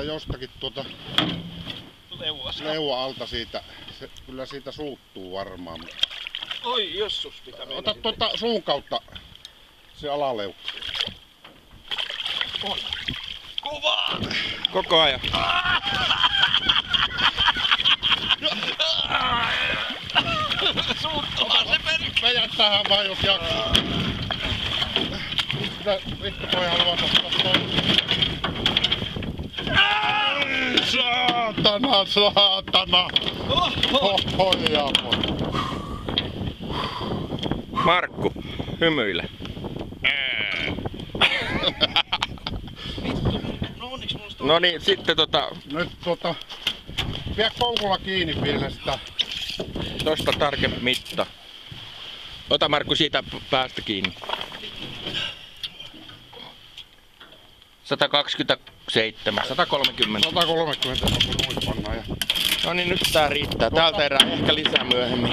että jostakin leua alta siitä, kyllä siitä suuttuu varmaan. Oi jossus, mitä meni. Ota suun kautta se alaleukka. On. Kuvaa! Koko ajan. Suuttumaan se meni. Vedä tähän vaan jos jaksaa. Vittu toi haluaa ottaa saatana! Markku, hymyile. No niin, sitten Nyt pidä koukulla kiinni vielä sitä. Tosta tarkempi mitta. Ota Markku siitä päästä kiinni. 127, 130. 130 pannaan. No niin, nyt tää riittää. Täältä erää ehkä lisää myöhemmin.